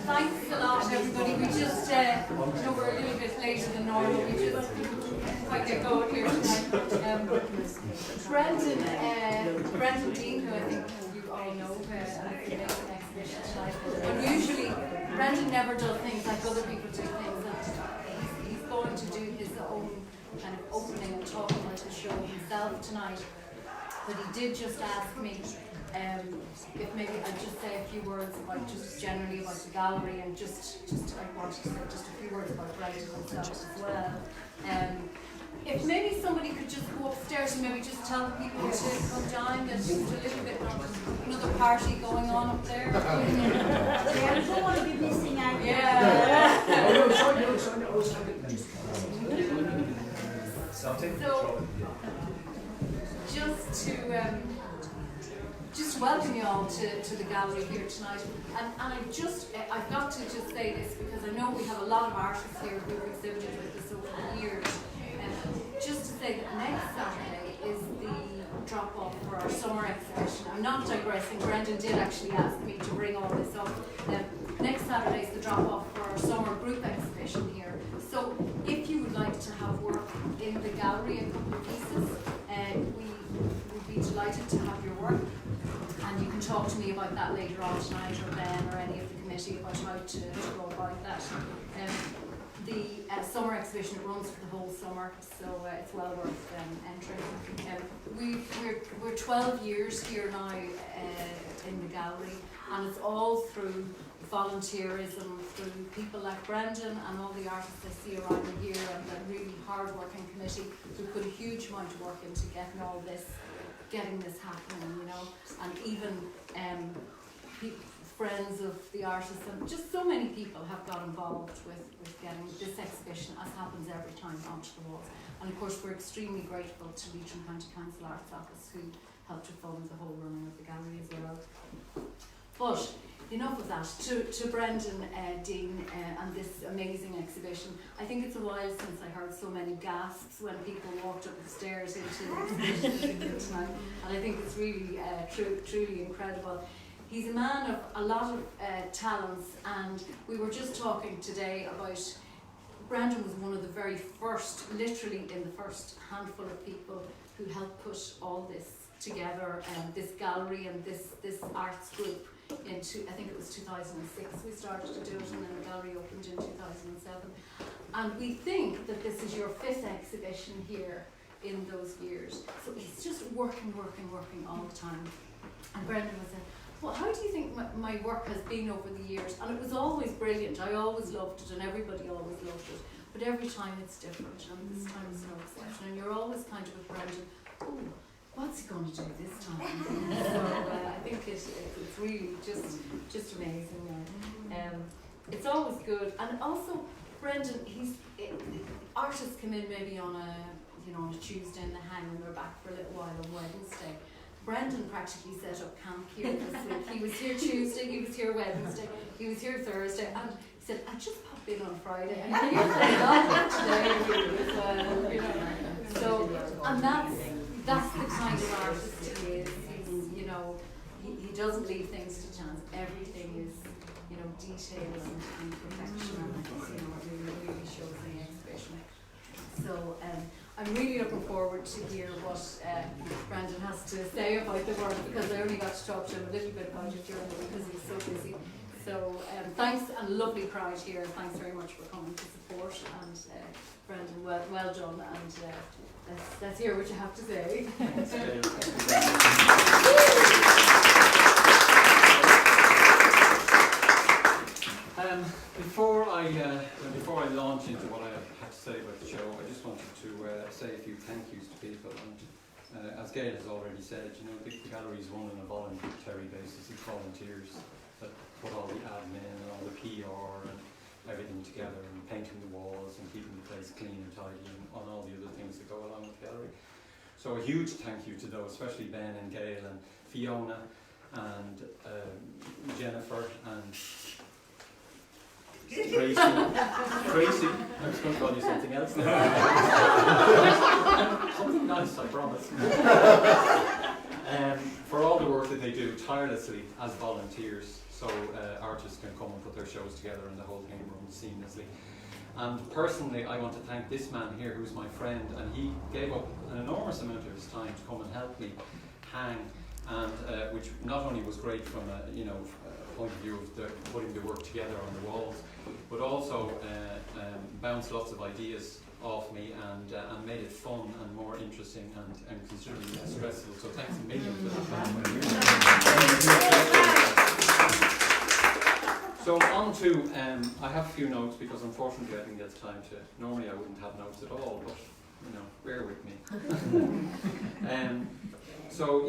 Thanks a lot, everybody. We just, we're a little bit later than normal. We just didn't quite get going here tonight. Brendan Dean, who I think you all know, is making an exhibition tonight. Unusually, Brendan never does things like other people do things. And he's going to do his own kind of opening and talking about the show himself tonight. But he did just ask me if maybe I'd just say a few words about just generally about the gallery, and just I wanted to say just a few words about Brendan himself as well. If maybe somebody could just go upstairs and maybe just tell the people to come down. There's just a little bit of another party going on up there. Yeah, we don't want to be missing out. Yeah. So just to welcome you all to the gallery here tonight, and I've got to just say this because I know we have a lot of artists here who have exhibited with us over the years. Just to say that next Saturday is the drop-off for our summer exhibition. I'm not digressing, Brendan did actually ask me to bring all this up. Next Saturday is the drop-off for our summer group exhibition here. So if you would like to have work in the gallery, a couple of pieces, we would be delighted to have your work. And you can talk to me about that later on tonight, or Ben, or any of the committee about how to go about that. The summer exhibition runs for the whole summer, so it's well worth entering. We're 12 years here now in the gallery, and it's all through volunteerism, through people like Brendan and all the artists I see around here, and the really hard-working committee who put a huge amount of work into getting this happening, and even friends of the artists, and just so many people have got involved with getting this exhibition, as happens every time, onto the walls. And of course we're extremely grateful to Leitrim County Council Arts Office, who helped to fund the whole running of the gallery as well. But enough of that. To Brendan Dean and this amazing exhibition. I think it's a while since I heard so many gasps when people walked up the stairs into the exhibition tonight, and I think it's really truly incredible. He's a man of a lot of talents, and we were just talking today about Brendan was one of the very first, literally in the first handful of people who helped put all this together, this gallery and this arts group into, I think it was 2006 we started to do it, and then the gallery opened in 2007. And we think that this is your 5th exhibition here in those years. So he's just working all the time. And Brendan was saying, well, how do you think my work has been over the years? And it was always brilliant. I always loved it, and everybody always loved it. But every time it's different, and this time is no exception. And you're always kind of with Brendan, oh, what's he going to do this time? So I think it's really just amazing. It's always good. And also, Brendan, artists come in maybe on a Tuesday and they hang and they're back for a little while on Wednesday. Brendan practically set up camp here this week. He was here Tuesday, he was here Wednesday, he was here Thursday, and he said, I'll just pop in on Friday. And here today as well, So, and that's the kind of artist he is. He doesn't leave things to chance. Everything is, detail and perfection, and it really shows in the exhibition. So, I'm really looking forward to hear what Brendan has to say about the work, because I only got to talk to him a little bit about it during the week because he's so busy. So thanks, and a lovely crowd here. Thanks very much for coming to support, and Brendan, well done, and let's hear what you have to say. Before I launch into what I have to say about the show, I just wanted to say a few thank yous to people. And as Gail has already said, the gallery is run on a voluntary basis. It's volunteers that put all the admin and all the PR and everything together, and painting the walls and keeping the place clean and tidy, and all the other things that go along with the gallery. So a huge thank you to those, especially Ben and Gail and Fiona and Jennifer and Tracy. Tracy, I was going to call you something else now. Something nice, I promise. For all the work that they do tirelessly as volunteers, so artists can come and put their shows together and the whole thing runs seamlessly. And personally, I want to thank this man here, who's my friend, and he gave up an enormous amount of his time to come and help me hang, and which not only was great from a point of view of putting the work together on the walls, but also bounced lots of ideas off me and made it fun and more interesting and considerably less stressful. So thanks a million for that. So on to, I have a few notes because unfortunately I didn't get time to, normally I wouldn't have notes at all, but bear with me. So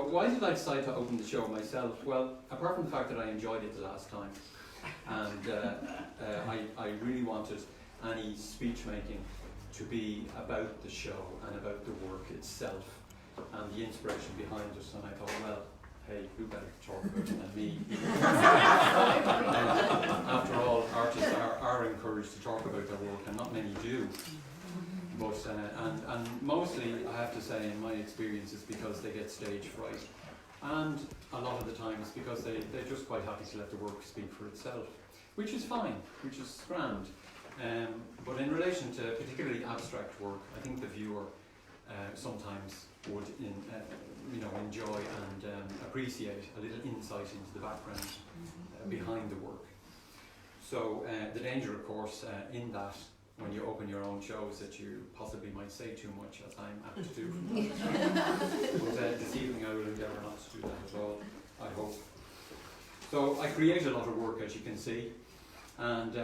why did I decide to open the show myself? Well, apart from the fact that I enjoyed it the last time, and I really wanted any speech making to be about the show and about the work itself and the inspiration behind it, and I thought, well, hey, who better talk about it than me? After all, artists are encouraged to talk about their work, and not many do. But and mostly, I have to say, in my experience, it's because they get stage fright, and a lot of the time it's because they're just quite happy to let the work speak for itself, which is fine, which is grand. But in relation to particularly abstract work, I think the viewer sometimes would enjoy and appreciate a little insight into the background behind the work. So the danger, of course, in that when you open your own shows that you possibly might say too much, as I'm apt to do from time to time. But this evening I will endeavour not to do that at all, I hope. So I create a lot of work, as you can see, and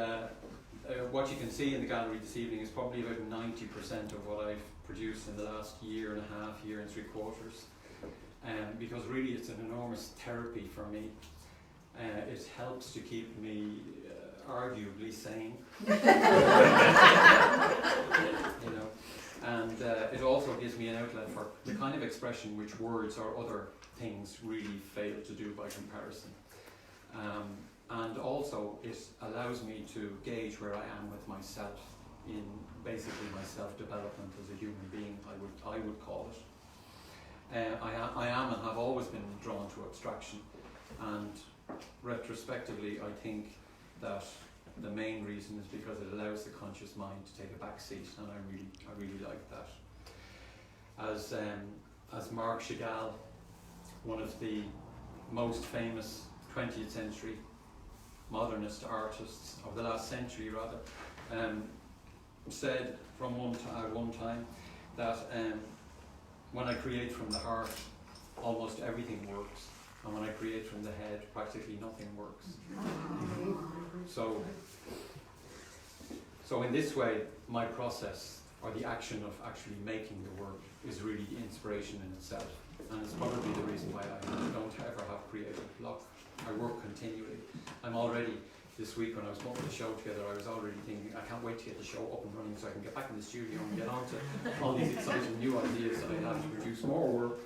what you can see in the gallery this evening is probably about 90% of what I've produced in the last year and a half, year and 3/4. Because really it's an enormous therapy for me. It helps to keep me arguably sane. And it also gives me an outlet for the kind of expression which words or other things really fail to do by comparison. And also it allows me to gauge where I am with myself in basically my self-development as a human being, I would call it. I am and have always been drawn to abstraction, and retrospectively I think that the main reason is because it allows the conscious mind to take a back seat, and I really like that. As Marc Chagall, one of the most famous 20th century modernist artists of the last century rather, said at one time that when I create from the heart, almost everything works, and when I create from the head, practically nothing works. So in this way, my process, or the action of actually making the work, is really inspiration in itself, and it's probably the reason why I don't ever have creative block. I work continually. I'm already, this week when I was putting the show together, I was already thinking, I can't wait to get the show up and running so I can get back in the studio and get on to all these exciting new ideas that I have to produce more work.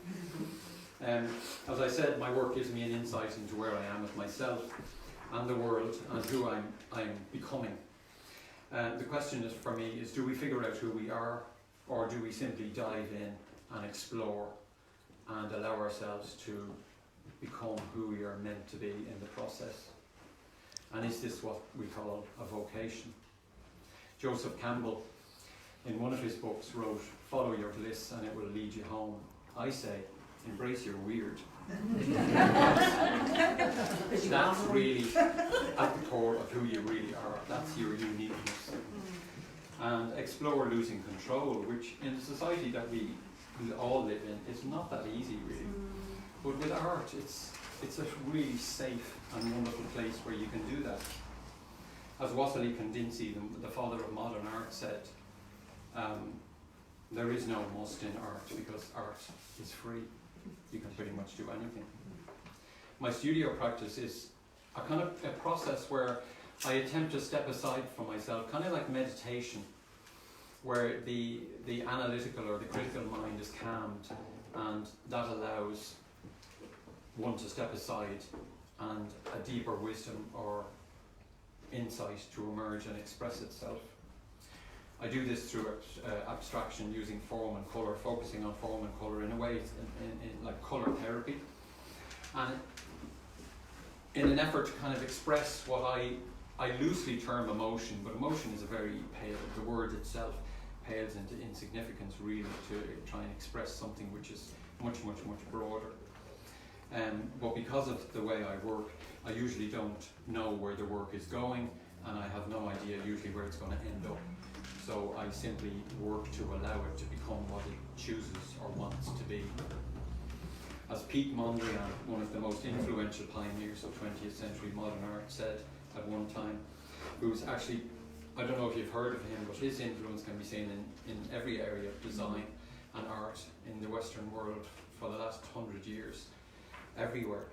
As I said, my work gives me an insight into where I am with myself and the world and who I'm becoming. The question is, for me, is do we figure out who we are, or do we simply dive in and explore and allow ourselves to become who we are meant to be in the process? And is this what we call a vocation? Joseph Campbell, in one of his books, wrote, "Follow your bliss and it will lead you home." I say, embrace your weird. That's really at the core of who you really are. That's your uniqueness. And explore losing control, which in the society that we all live in, is not that easy really. But with art, it's a really safe and wonderful place where you can do that. As Wassily Kandinsky, the father of modern art, said, there is no must in art because art is free. You can pretty much do anything. My studio practice is a kind of a process where I attempt to step aside from myself, kind of like meditation, where the analytical or the critical mind is calmed, and that allows one to step aside and a deeper wisdom or insight to emerge and express itself. I do this through abstraction, using form and colour, focusing on form and colour in a way, in like colour therapy, and in an effort to kind of express what I loosely term emotion, but emotion is a very pale, the word itself pales into insignificance really, to try and express something which is much broader. But because of the way I work, I usually don't know where the work is going, and I have no idea usually where it's going to end up. So I simply work to allow it to become what it chooses or wants to be. As Pete Mondrian, one of the most influential pioneers of 20th century modern art, said at one time, who's actually, I don't know if you've heard of him, but his influence can be seen in every area of design and art in the Western world for the last 100 years, everywhere.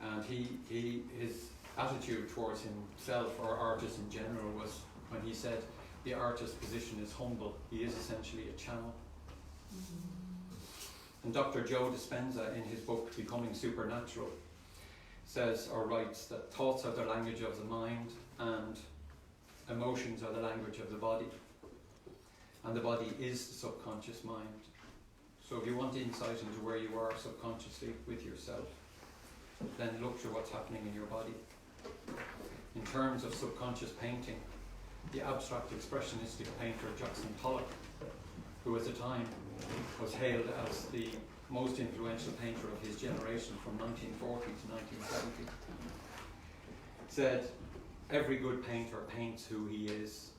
And his attitude towards himself, or artists in general, was when he said the artist's position is humble, he is essentially a channel. And Dr. Joe Dispenza, in his book Becoming Supernatural, says or writes that thoughts are the language of the mind, and emotions are the language of the body, and the body is the subconscious mind. So if you want insight into where you are subconsciously with yourself, then look to what's happening in your body. In terms of subconscious painting, the abstract expressionistic painter Jackson Pollock, who at the time was hailed as the most influential painter of his generation from 1940 to 1970, said, "Every good painter paints who he is."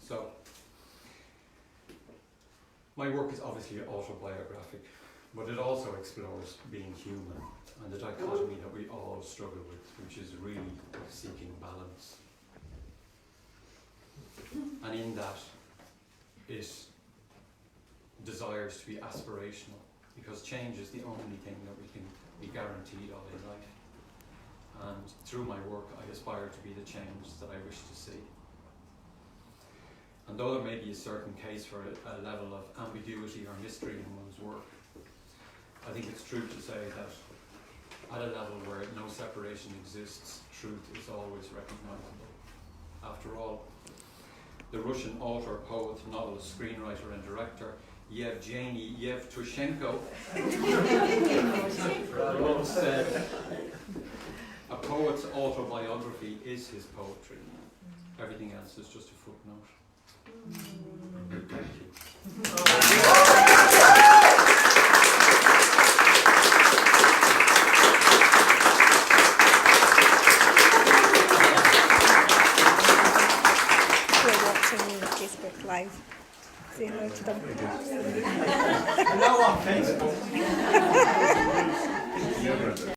So, my work is obviously autobiographic, but it also explores being human and the dichotomy that we all struggle with, which is really seeking balance. And in that, it desires to be aspirational, because change is the only thing that we can be guaranteed of in life. And through my work, I aspire to be the change that I wish to see. And though there may be a certain case for a level of ambiguity or mystery in one's work, I think it's true to say that at a level where no separation exists, truth is always recognizable. After all, the Russian author, poet, novelist, screenwriter and director Yevgeny Yevtushenko once said, "A poet's autobiography is his poetry. Everything else is just a footnote." Thank you. Facebook Live. Say hello to them. Hello on Facebook.